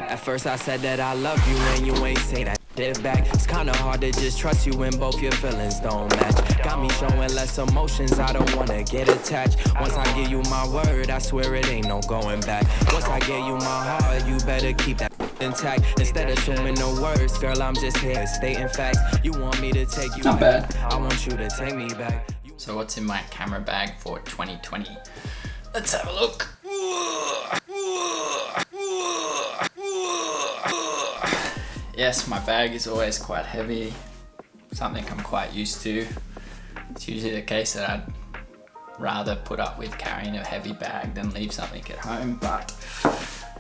At first I said that I love you and you ain't say that shit back. It's kinda hard to just trust you when both your feelings don't match. Got me showing less emotions, I don't wanna get attached. Once I give you my word, I swear it ain't no going back. Once I give you my heart, you better keep that intact. Instead of assuming no words, girl, I'm just here stating facts. You want me to take you Not back, bad. I want you to take me back. So what's in my camera bag for 2020? Let's have a look. Yes, my bag is always quite heavy, something I'm quite used to. It's usually the case that I'd rather put up with carrying a heavy bag than leave something at home, but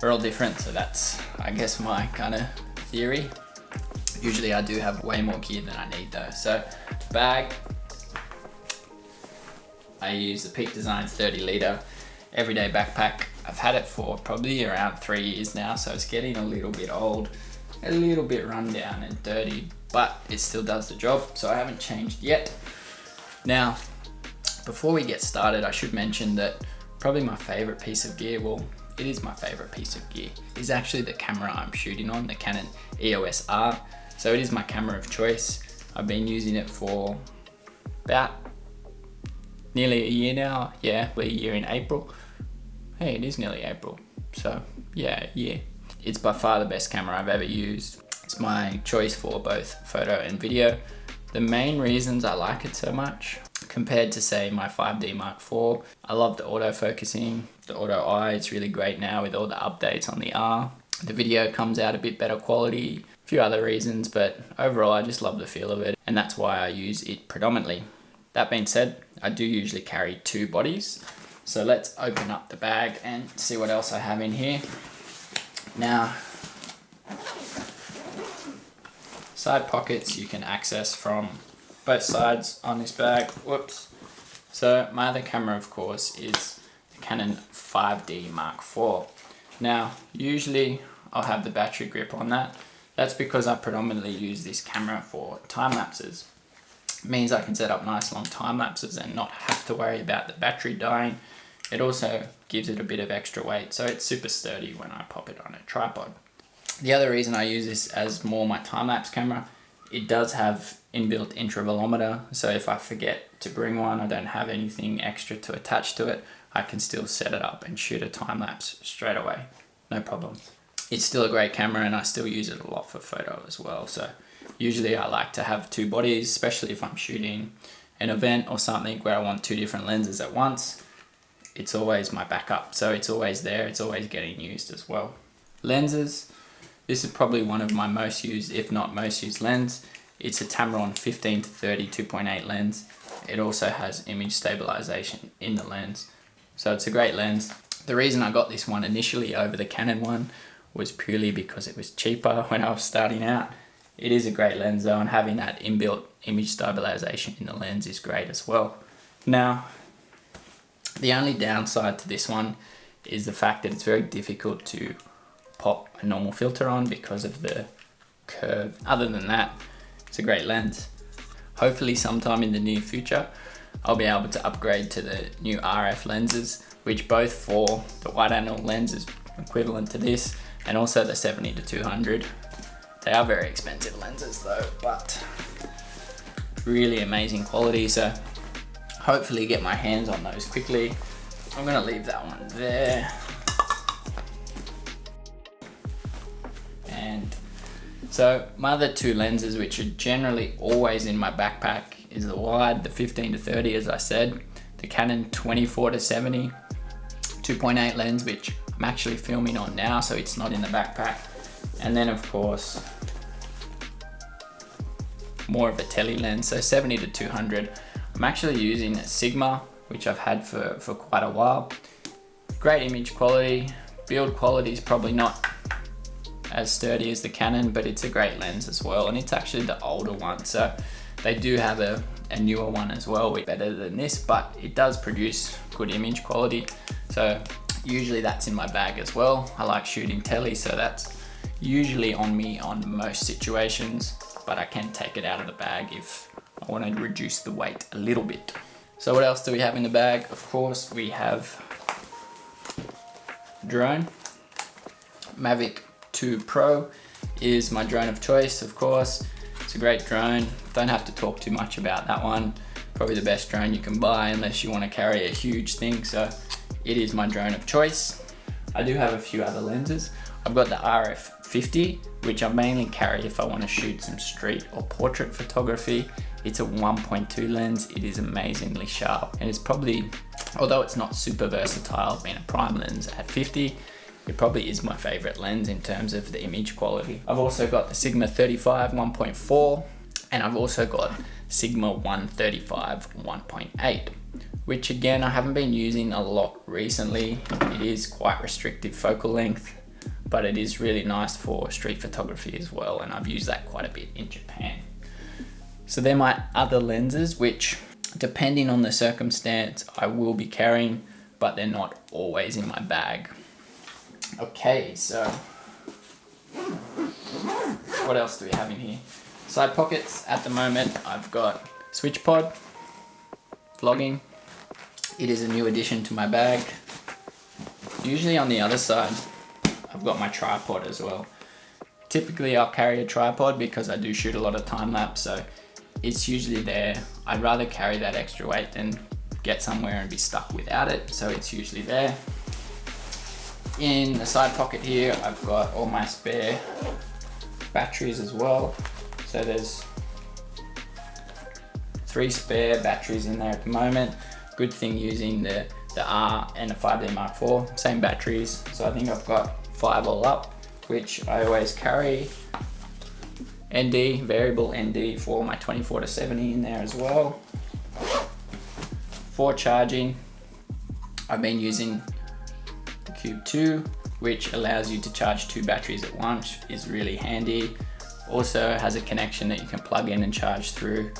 we're all different, so that's, I guess, my kind of theory. Usually I do have way more gear than I need though. So bag, I use the Peak Design 30 litre everyday backpack. I've had it for probably around 3 years now, so it's getting a little bit old, a little bit run down and dirty, but it still does the job, so I haven't changed yet. Now, before we get started, I should mention that probably my favorite piece of gear, well, it is my favorite piece of gear, is actually the camera I'm shooting on, the Canon EOSR. So it is my camera of choice. I've been using it for about nearly a year now. Yeah, a year in April. Hey, it is nearly April. So yeah, a year. It's by far the best camera I've ever used. It's my choice for both photo and video. The main reasons I like it so much, compared to say my 5D Mark IV, I love the autofocusing, the auto eye. It's really great now with all the updates on the R. The video comes out a bit better quality, a few other reasons, but overall I just love the feel of it, and that's why I use it predominantly. That being said, I do usually carry 2 bodies. So let's open up the bag and see what else I have in here. Now, side pockets you can access from both sides on this bag. Whoops. So my other camera, of course, is the Canon 5D Mark IV. Now, usually I'll have the battery grip on that. That's because I predominantly use this camera for time lapses. It means I can set up nice long time lapses and not have to worry about the battery dying. It also gives it a bit of extra weight, so it's super sturdy when I pop it on a tripod. The other reason I use this as more my time-lapse camera, it does have inbuilt intervalometer, so if I forget to bring one, I don't have anything extra to attach to it, I can still set it up and shoot a time-lapse straight away, no problems. It's still a great camera and I still use it a lot for photo as well, so usually I like to have 2 bodies, especially if I'm shooting an event or something where I want 2 different lenses at once. It's always my backup, so it's always there, it's always getting used as well. Lenses, this is probably one of my most used, if not most used lens. It's a Tamron 15-30 2.8 lens. It also has image stabilization in the lens, so it's a great lens. The reason I got this one initially over the Canon one was purely because it was cheaper when I was starting out. It is a great lens though, and having that inbuilt image stabilization in the lens is great as well. Now, the only downside to this one is the fact that it's very difficult to pop a normal filter on because of the curve. Other than that, it's a great lens. Hopefully sometime in the near future, I'll be able to upgrade to the new RF lenses, which both for the wide angle lens is equivalent to this, and also the 70-200. They are very expensive lenses though, but really amazing quality, so hopefully get my hands on those quickly. I'm gonna leave that one there. And so my other 2 lenses, which are generally always in my backpack, is the wide, the 15-30 as I said, the Canon 24-70 2.8 lens, which I'm actually filming on now, so it's not in the backpack. And then of course, more of a tele lens, so 70-200. I'm actually using a Sigma, which I've had for quite a while. Great image quality, build quality is probably not as sturdy as the Canon, but it's a great lens as well, and it's actually the older one, so they do have a newer one as well, better than this, but it does produce good image quality, so usually that's in my bag as well. I like shooting tele, so that's usually on me on most situations, but I can take it out of the bag if I want to reduce the weight a little bit. So what else do we have in the bag? Of course, we have drone. MAVIC 2 Pro is my drone of choice, of course. It's a great drone. Don't have to talk too much about that one. Probably the best drone you can buy unless you want to carry a huge thing. So it is my drone of choice. I do have a few other lenses. I've got the RF 50, which I mainly carry if I want to shoot some street or portrait photography. It's a 1.2 lens. It is amazingly sharp, and it's probably, although it's not super versatile being a prime lens at 50, it probably is my favorite lens in terms of the image quality. I've also got the Sigma 35 1.4, and I've also got Sigma 135 1.8, which again, I haven't been using a lot recently. It is quite restrictive focal length, but it is really nice for street photography as well, and I've used that quite a bit in Japan. So they're my other lenses, which depending on the circumstance, I will be carrying, but they're not always in my bag. Okay, so what else do we have in here? Side pockets. At the moment, I've got switch pod, vlogging. It is a new addition to my bag. Usually on the other side, I've got my tripod as well. Typically I'll carry a tripod because I do shoot a lot of time lapse, so it's usually there. I'd rather carry that extra weight than get somewhere and be stuck without it, so it's usually there. In the side pocket here, I've got all my spare batteries as well. So there's 3 spare batteries in there at the moment. Good thing using the R and the 5D Mark IV, same batteries. So I think I've got 5 all up, which I always carry. ND, variable ND for my 24 to 70 in there as well. For charging, I've been using the Cube 2, which allows you to charge 2 batteries at once, is really handy. Also has a connection that you can plug in and charge through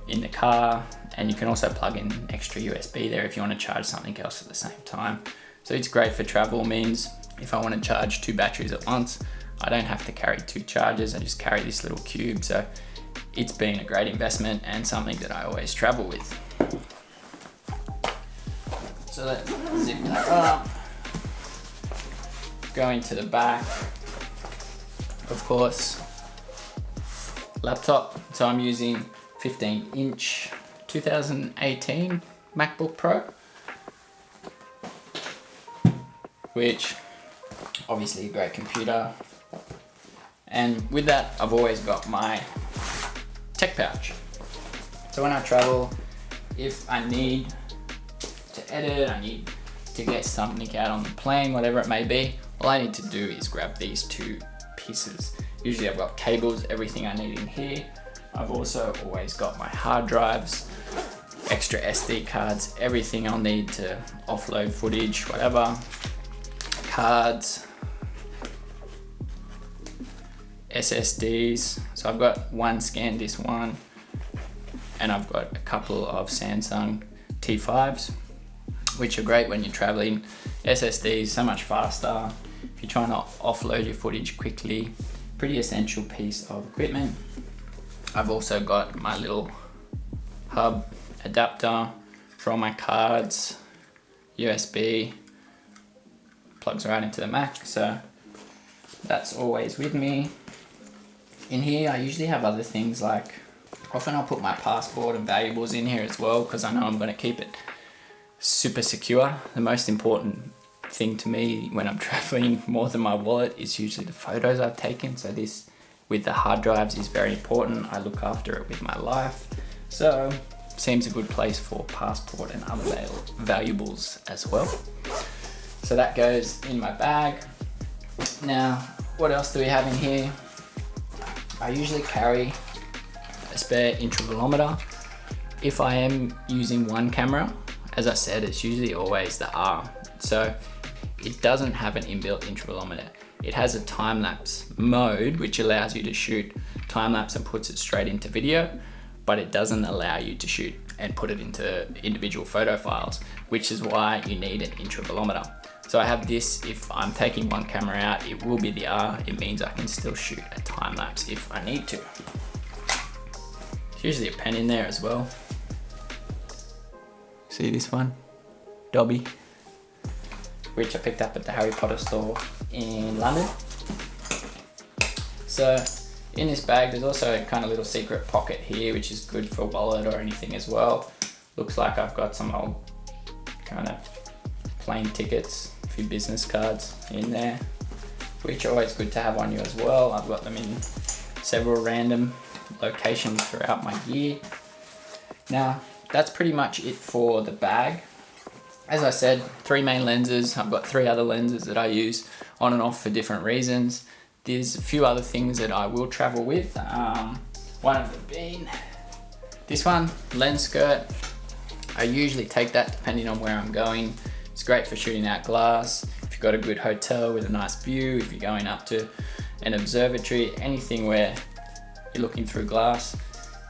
in the car, and you can also plug in extra USB there if you want to charge something else at the same time. So it's great for travel. Means if I want to charge 2 batteries at once, I don't have to carry 2 chargers, I just carry this little cube. So it's been a great investment and something that I always travel with. So let's zip that up. Go into the back, of course, laptop. So I'm using 15-inch 2018 MacBook Pro, which obviously a great computer. And with that, I've always got my tech pouch. So when I travel, if I need to edit, I need to get something out on the plane, whatever it may be, all I need to do is grab these 2 pieces. Usually I've got cables, everything I need in here. I've also always got my hard drives, extra SD cards, everything I'll need to offload footage, whatever, cards, SSDs. So I've got one SanDisk one, and I've got a couple of Samsung T5s, which are great when you're traveling. SSDs so much faster if you're trying to offload your footage quickly. Pretty essential piece of equipment. I've also got my little hub adapter for all my cards, USB, plugs right into the Mac, so that's always with me. In here I usually have other things, like often I'll put my passport and valuables in here as well, because I know I'm going to keep it super secure. The most important thing to me when I'm traveling, more than my wallet, is usually the photos I've taken. So this with the hard drives is very important. I look after it with my life, so seems a good place for passport and other valuables as well. So that goes in my bag. Now what else do we have in here? I usually carry a spare intervalometer. If I am using one camera, as I said, it's usually always the R. So it doesn't have an inbuilt intervalometer. It has a time-lapse mode, which allows you to shoot time-lapse and puts it straight into video, but it doesn't allow you to shoot and put it into individual photo files, which is why you need an intervalometer. So I have this. If I'm taking one camera out, it will be the R. It means I can still shoot a time-lapse if I need to. There's usually a pen in there as well. See this one? Dobby. Which I picked up at the Harry Potter store in London. So in this bag there's also a kind of little secret pocket here, which is good for wallet or anything as well. Looks like I've got some old kind of plane tickets, a few business cards in there, which are always good to have on you as well. I've got them in several random locations throughout my gear. Now that's pretty much it for the bag. As I said, 3 main lenses. I've got 3 other lenses that I use on and off for different reasons. There's a few other things that I will travel with. One of them being this one, lens skirt. I usually take that depending on where I'm going. It's great for shooting out glass. If you've got a good hotel with a nice view, if you're going up to an observatory, anything where you're looking through glass,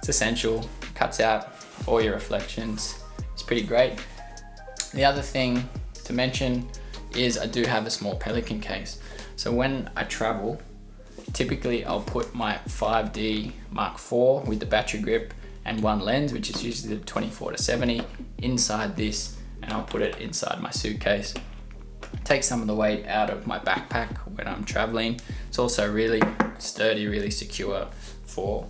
it's essential. Cuts out all your reflections. It's pretty great. The other thing to mention is I do have a small Pelican case. So when I travel, typically I'll put my 5D Mark IV with the battery grip and one lens, which is usually the 24-70, inside this, and I'll put it inside my suitcase. Take some of the weight out of my backpack when I'm traveling. It's also really sturdy, really secure for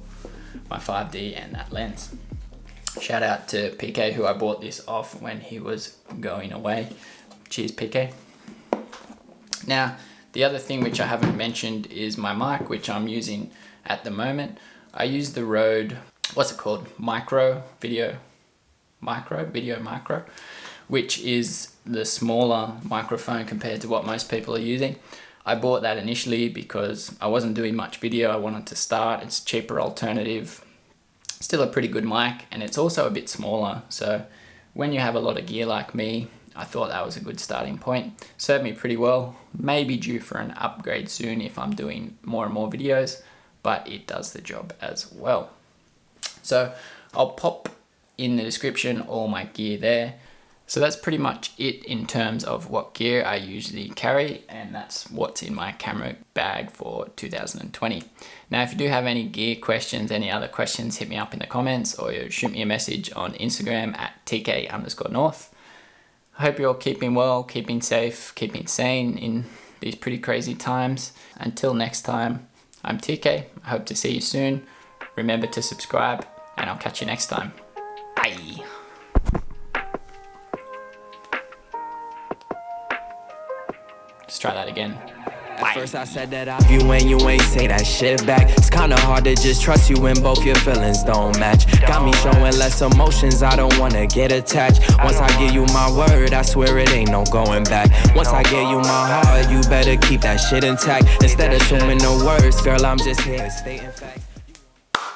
my 5D and that lens. Shout out to PK, who I bought this off when he was going away. Cheers, PK. Now, the other thing which I haven't mentioned is my mic, which I'm using at the moment. I use the Rode, what's it called? VideoMicro, which is the smaller microphone compared to what most people are using. I bought that initially because I wasn't doing much video. I wanted to start. It's a cheaper alternative. Still a pretty good mic, and it's also a bit smaller. So when you have a lot of gear like me, I thought that was a good starting point. Served me pretty well. Maybe due for an upgrade soon if I'm doing more and more videos, but it does the job as well. So I'll pop in the description all my gear there. So that's pretty much it in terms of what gear I usually carry, and that's what's in my camera bag for 2020. Now, if you do have any gear questions, any other questions, hit me up in the comments or you shoot me a message on Instagram at TK_North. I hope you're all keeping well, keeping safe, keeping sane in these pretty crazy times. Until next time, I'm TK. I hope to see you soon. Remember to subscribe, and I'll catch you next time. Bye. Let's try that again. At first I said that I view when you ain't say that shit back. It's kinda hard to just trust you when both your feelings don't match. Got me showing less emotions, I don't wanna get attached. Once I give you my word, I swear it ain't no going back. Once I give you my heart, you better keep that shit intact. Instead of assuming the worst, girl, I'm just here stating facts.